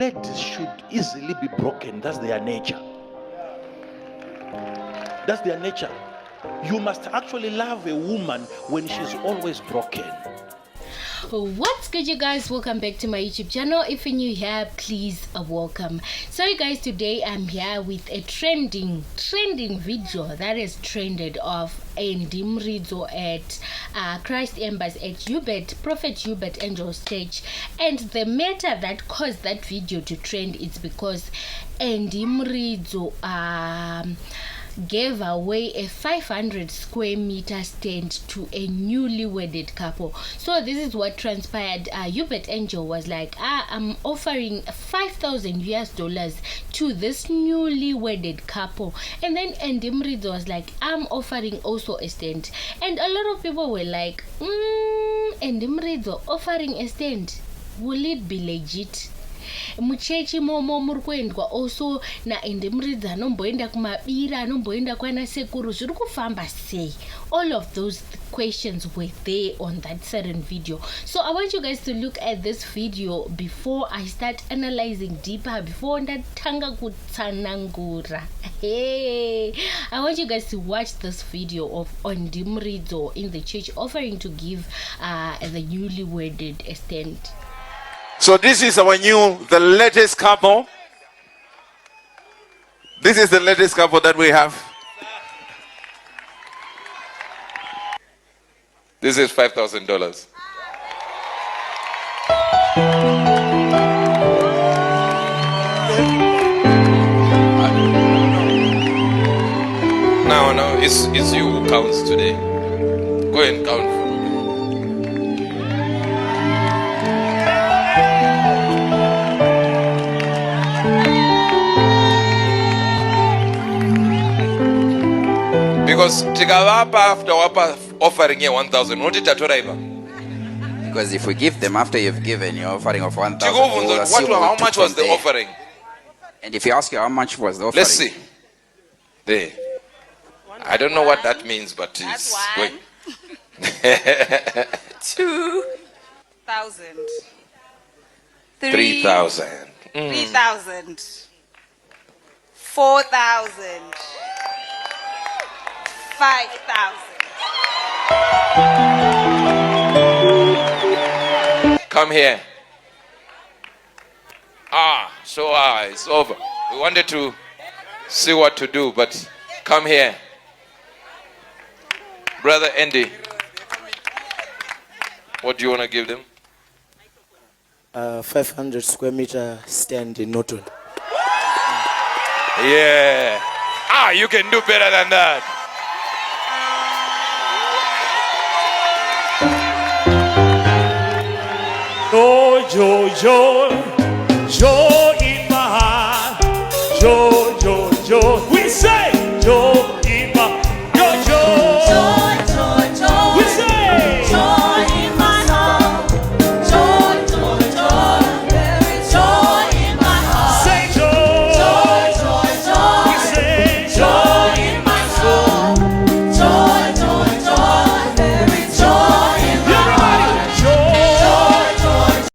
Legs should easily be broken. That's their nature. That's their nature. You must actually love a woman when she's always broken. What's good, you guys? Welcome back to my YouTube channel. If you're new here, please welcome. So you guys, today I'm here with a trending video that is trended of Muridzo at Christ Embassy at Uebert, Prophet Uebert Angel's Church. And the matter that caused that video to trend is because Muridzo gave away a 500 square meter stand to a newly wedded couple. So this is what transpired. Uebert Angel was like, I'm offering $5,000 to this newly wedded couple, and then Muridzo was like, I'm offering also a stand. And a lot of people were like, Muridzo offering a stand, will it be legit? Muchechi momo murikuendwa also na Muridzo anomboenda kumabira, anomboenda kwana sekuru, zviri kufamba sei? All of those questions were there on that certain video. So I want you guys to look at this video before I start analyzing deeper, before ndatanga kutsanangura. Hey, I want you guys to watch this video of Muridzo in the church offering to give the newly wedded a stand. So this is the latest couple. This is the latest couple that we have. This is $5,000. No, it's you who counts today. Go and count. Because after offering here 1,000, what did you? Because if we give them after you've given, you're offering of 1,000. How much was the offering? And if you ask you how much was the offering, let's see. There. I don't know what that means, but it's going. 2,000. 3,000. 3,000. 4,000. 5,000. Come here. It's over. We wanted to see what to do, but come here. Brother Andy, what do you want to give them? 500 square meter stand in Norton. Yeah. You can do better than that. Joy in my heart. Joy. We say joy in my joy. We say Joy in my heart. Joy. There is joy in my heart. say joy. Joy. We say Joy in my soul. Joy. There is joy in my heart. Joy.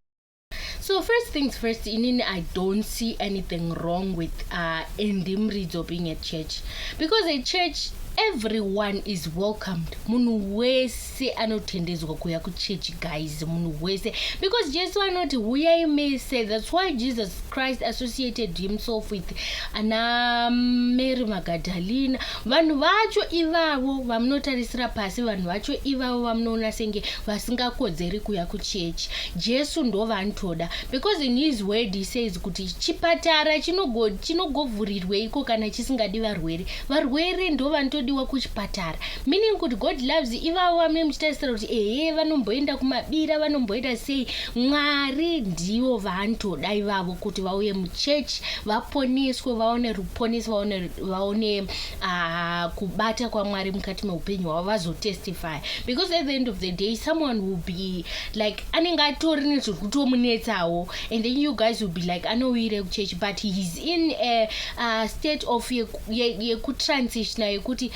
So first things first, I don't see anything wrong with Muridzo being at church, because at church everyone is welcomed. Munhu wese anotendezwa kuya kuchurch, guys. Munhu wese, because Jesus anoti huyai mese. That's why Jesus Christ associated himself with ana Mary Magdalene. Vanhu vacho ivavo vamunotarisira pasi, vanhu vacho ivavo vamunoona senge vasingakodzeri kuya kuchurch. Jesu ndo vantoda, because in his word he says kuti chipatara chinogovhurirwe iko kana chisingadi varwere ndo vanotodiwa kuchipatara, meaning kuti God loves ivavo vamene muchitarisira kuti vanomboenda kumabira, vanomboenda sei. Mwari ndivo vantoda ivavo kuti vauye muchechi, vaponeswe, vaone ruponesi, vaone kubata kwaMwari mukati meupenyu hwavo, vazotestify. Because at the end of the day someone will be like anenge atori nezviri kutomunetsawo, and then you guys will be like anowire kuchechi, but he's in a state of yekutransition yekuti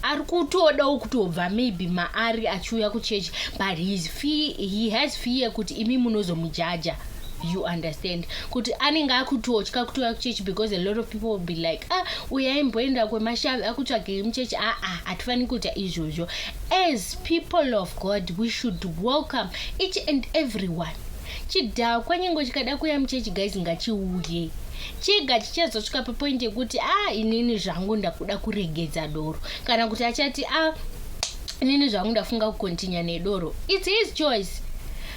arikutoda ukutobva maybe maari achiuya kuchechi, but he has fear kuti imi munozomujaja. You understand? Kuti anenge akutotya kutoya kuchechi because a lot of people will be like, uyaimboenda kwemashavi akutsvagei muchechi. Hatifani kuita izvozvo. As people of God, we should welcome each and everyone. Chidhakwa nyengo chikada kuya muchechi guys ngachiuye. Chega chichazosvika papoint yekuti inini zvangu ndakuda kuregedza doro, kana kuti achati inini zvangu ndafunga kukontinya nedoro. It's his choice.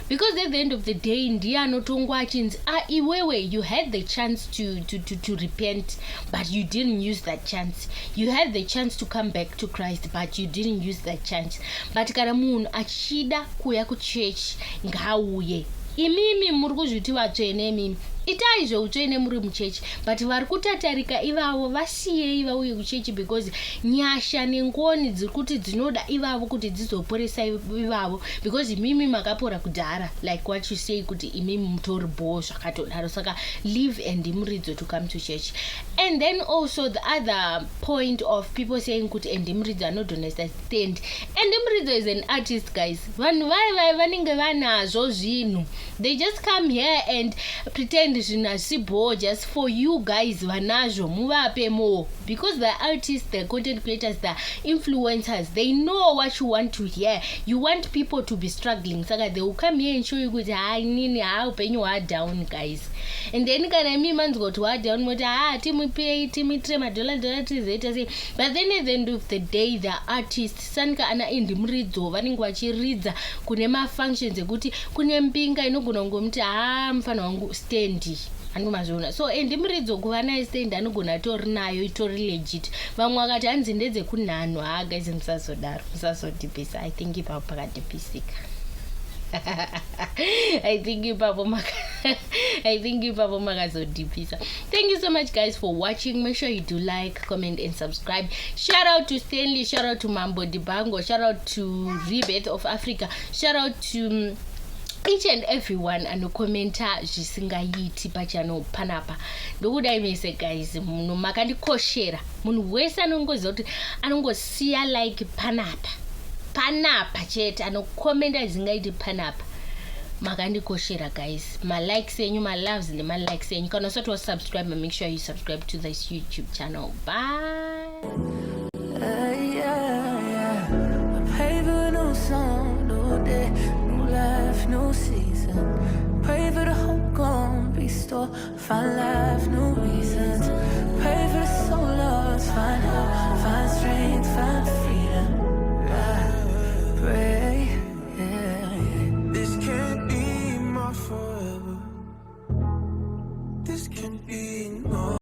Because at the end of the day, ndiye anotongwa achinzi iwewe, you had the chance to repent, but you didn't use that chance. You had the chance to come back to Christ, but you didn't use that chance. But kana munhu achida kuya kuchechi ngauye. Imimi muri kuzviti vatsvene mimi, itai zveutsvene muri muchechi, but vari kutatarika ivavo vasiyei vauye kuchechi because nyasha nengoni dziri kuti dzinoda ivavo kuti dzizoporesa ivavo, because imimi makapora kudhara, like what you say kuti imimi mutori bo zvakatodaro. Saka leave and Muridzo to come to church. And then also the other point of people saying kuti and Muridzo anodon't understand. And Muridzo is an artist, guys. Vanhu vanenge vanazvo zvinhu. They just come here and pretend zvinasibo just for you guys vanazvo muvape more, because the artists, the content creators, the influencers, they know what you want to hear. You want people to be struggling, saka they will come here and show you kuti nini upenyu hwa down guys. And then kana mi manzwa kuti hwa down moti timitire madola tizoita sei. But then at the end of the day, the artists sanika ana Endi Muridzo vanenge vachiridza kune mafunctions ekuti kune mpinga inogona kungomuti mufana wangu stendi andimazviona. So Endi Muridzo kuva naye stendi anogona tori nayo itori legit. Vamwe vakati hanzi ndedze kunhano. Guys, musazodaro, musazodhibhisa. I think ipapo pakadhibhisika. I think ipapo makazodhibhisa. Thank you so much guys for watching. Make sure you do like, comment and subscribe. Shout out to Stanley, shout out to Mambo Dibango, shout out to Uebert of Africa, shout out to each and everyone anokomenta zvisingaiti pachano panapa. Ndokudai mese guys, munhu makandikoshera. Munhu wese anongoziva kuti anongosiya like panapa chete anokomenta zvisingaiti panapa. Makandikoshera guys. My likes enyu, my loves and my likes enyu. Kana usati subscribe, make sure you subscribe to this YouTube channel. Bye. Pray for no song, no day, no life, no season. Pray for the hope gone, restore, find life, no reasons. Pray for the soul lost, find out, find strength, find freedom. Pray, This can't be my forever. This can be more.